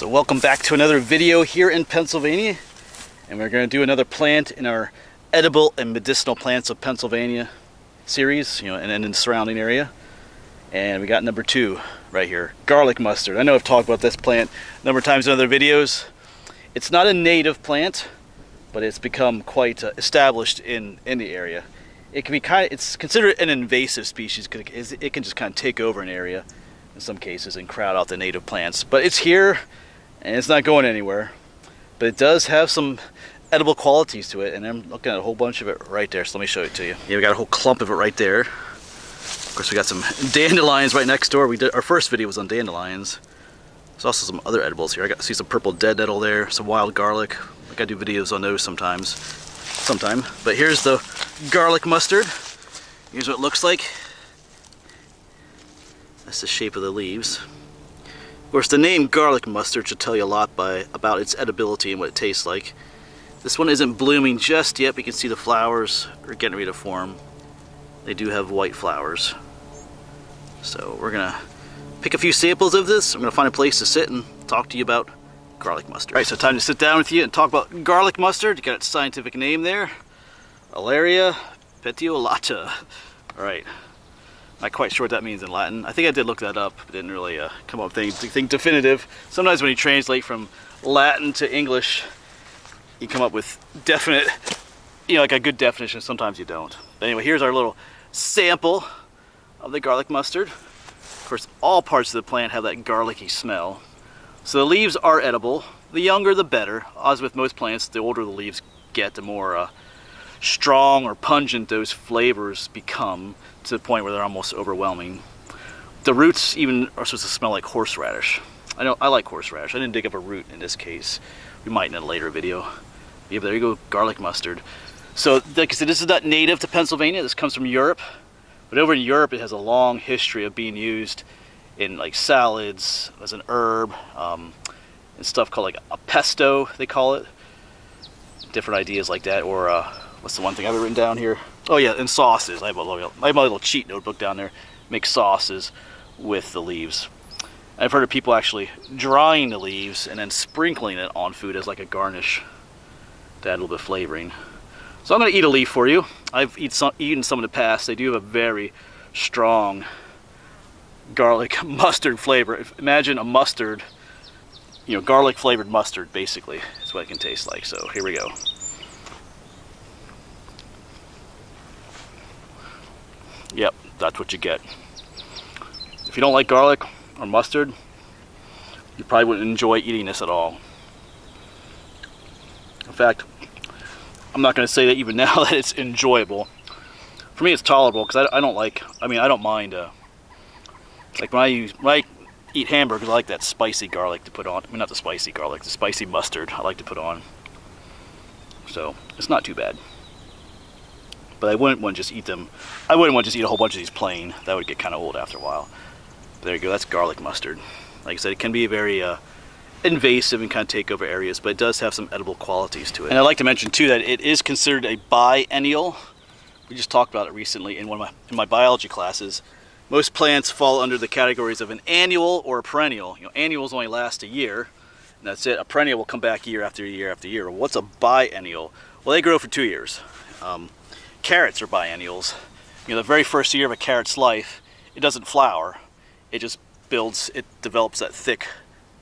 So welcome back to another video here in Pennsylvania, and we're going to do another plant in our edible and medicinal plants of Pennsylvania series, and in the surrounding area. And we got number 2 right here, garlic mustard. I know I've talked about this plant a number of times in other videos. It's not a native plant, but it's become quite established in the area. It can be it's considered an invasive species because it can just kind of take over an area in some cases and crowd out the native plants. But it's here and it's not going anywhere. But it does have some edible qualities to it, and I'm looking at a whole bunch of it right there, so let me show it to you. Yeah, we got a whole clump of it right there. Of course, we got some dandelions right next door. Our first video was on dandelions. There's also some other edibles here. I got to see some purple dead nettle there, some wild garlic. I gotta do videos on those sometime. But here's the garlic mustard. Here's what it looks like. That's the shape of the leaves. Of course, the name garlic mustard should tell you a lot about its edibility and what it tastes like. This one isn't blooming just yet, but you can see the flowers are getting ready to form. They do have white flowers. So we're gonna pick a few samples of this. I'm gonna find a place to sit and talk to you about garlic mustard. All right, so time to sit down with you and talk about garlic mustard. You got its scientific name there, Alaria petiolata. All right. Not quite sure what that means in Latin. I think I did look that up, but didn't really come up with anything definitive. Sometimes when you translate from Latin to English, you come up with definite, like a good definition. Sometimes you don't. But anyway, here's our little sample of the garlic mustard. Of course, all parts of the plant have that garlicky smell. So the leaves are edible. The younger, the better. As with most plants, the older the leaves get, the more strong or pungent those flavors become, to the point where they're almost overwhelming. The roots even are supposed to smell like horseradish. I like horseradish. I didn't dig up a root in this case. We might in a later video. Yeah, but there you go, garlic mustard. So, like I said, this is not native to Pennsylvania. This comes from Europe. But over in Europe, it has a long history of being used in like salads, as an herb, and stuff called like a pesto, they call it. Different ideas like that, or what's the one thing I've written down here? Oh yeah, and sauces. I have my little cheat notebook down there. Make sauces with the leaves. I've heard of people actually drying the leaves and then sprinkling it on food as like a garnish to add a little bit of flavoring. So I'm going to eat a leaf for you. I've eaten some in the past. They do have a very strong garlic mustard flavor. Imagine a mustard, garlic flavored mustard, basically. That's what it can taste like. So here we go. Yep, that's what you get. If you don't like garlic or mustard, you probably wouldn't enjoy eating this at all. In fact, I'm not going to say that even now that it's enjoyable. For me, it's tolerable because I don't mind. Like when I eat hamburgers, I like that spicy garlic to put on. I mean, not the spicy garlic, the spicy mustard I like to put on. So it's not too bad. But I wouldn't want to just eat them. I wouldn't want to just eat a whole bunch of these plain. That would get kind of old after a while. But there you go. That's garlic mustard. Like I said, it can be very invasive and kind of take over areas, but it does have some edible qualities to it. And I'd like to mention too that it is considered a biennial. We just talked about it recently in in my biology classes. Most plants fall under the categories of an annual or a perennial. Annuals only last a year, and that's it. A perennial will come back year after year after year. Well, what's a biennial? Well, they grow for 2 years. Carrots are biennials. The very first year of a carrot's life, it doesn't flower. It just develops that thick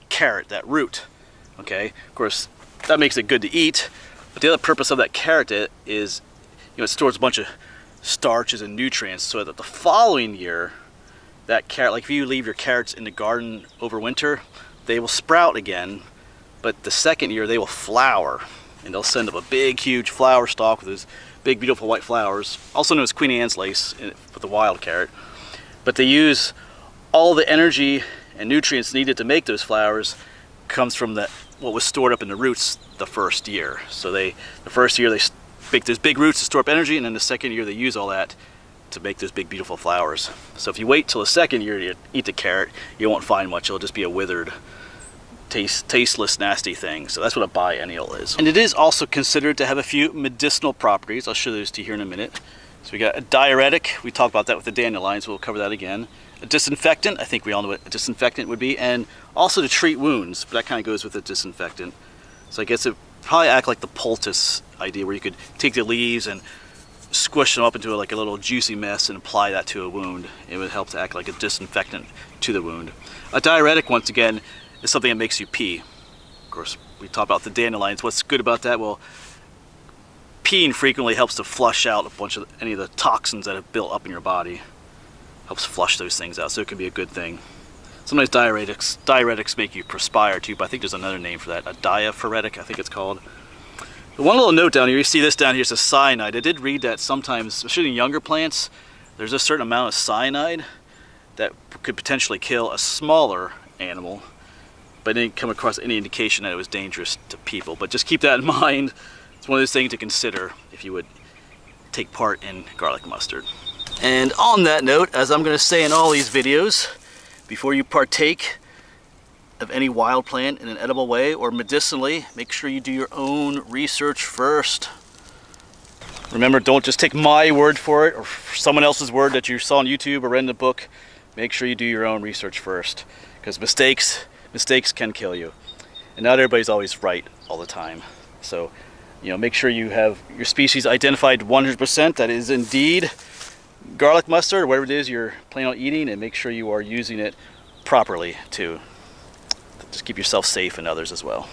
carrot, that root. Okay, of course, that makes it good to eat. But the other purpose of that carrot is, it stores a bunch of starches and nutrients, so that the following year, that carrot, like if you leave your carrots in the garden over winter, they will sprout again. But the second year, they will flower, and they'll send up a big, huge flower stalk with those big, beautiful white flowers, also known as Queen Anne's lace with the wild carrot. But they use all the energy and nutrients needed to make those flowers comes from what was stored up in the roots the first year. So the first year they make those big roots to store up energy, and then the second year they use all that to make those big, beautiful flowers. So if you wait till the second year to eat the carrot, you won't find much. It'll just be a withered, tasteless, nasty thing. So that's what a biennial is. And it is also considered to have a few medicinal properties. I'll show those to you here in a minute. So we got a diuretic. We talked about that with the dandelions. We'll cover that again. a disinfectant. I think we all know what a disinfectant would be, and also to treat wounds, but that kind of goes with a disinfectant. So I guess it probably act like the poultice idea, where you could take the leaves and squish them up into like a little juicy mess and apply that to a wound. It would help to act like a disinfectant to the wound. A diuretic, once again, is something that makes you pee. Of course, we talk about the dandelions. What's good about that? Well, peeing frequently helps to flush out a bunch of any of the toxins that have built up in your body. Helps flush those things out, so it can be a good thing. Sometimes diuretics make you perspire too, but I think there's another name for that. A diaphoretic, I think it's called. One little note down here, you see this down here, it's a cyanide. I did read that sometimes, especially in younger plants, there's a certain amount of cyanide that could potentially kill a smaller animal, but I didn't come across any indication that it was dangerous to people. But just keep that in mind. It's one of those things to consider if you would take part in garlic mustard. And on that note, as I'm going to say in all these videos, before you partake of any wild plant in an edible way or medicinally, make sure you do your own research first. Remember, don't just take my word for it or someone else's word that you saw on YouTube or read in a book. Make sure you do your own research first, because mistakes can kill you. And not everybody's always right all the time. So, make sure you have your species identified 100%. That is indeed garlic mustard, or whatever it is you're planning on eating, and make sure you are using it properly too. Just keep yourself safe and others as well.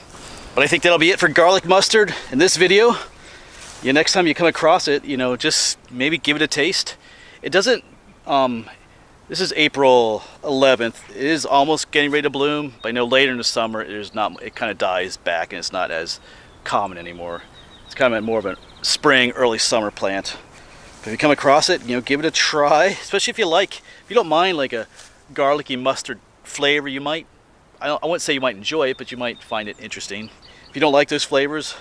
But I think that'll be it for garlic mustard in this video. Next time you come across it, just maybe give it a taste. It doesn't, this is April 11th. It is almost getting ready to bloom, but I know later in the summer it kind of dies back and it's not as common anymore. It's kind of more of a spring, early summer plant. But if you come across it, give it a try, especially if you don't mind like a garlicky mustard flavor. I wouldn't say you might enjoy it, but you might find it interesting. If you don't like those flavors,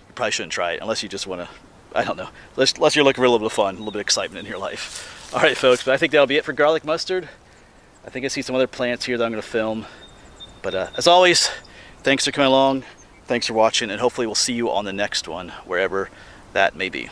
you probably shouldn't try it, unless you just want to, I don't know, unless you're looking for a little bit of fun, a little bit of excitement in your life. All right, folks, but I think that'll be it for garlic mustard. I think I see some other plants here that I'm going to film. But as always, thanks for coming along, thanks for watching, and hopefully we'll see you on the next one, wherever that may be.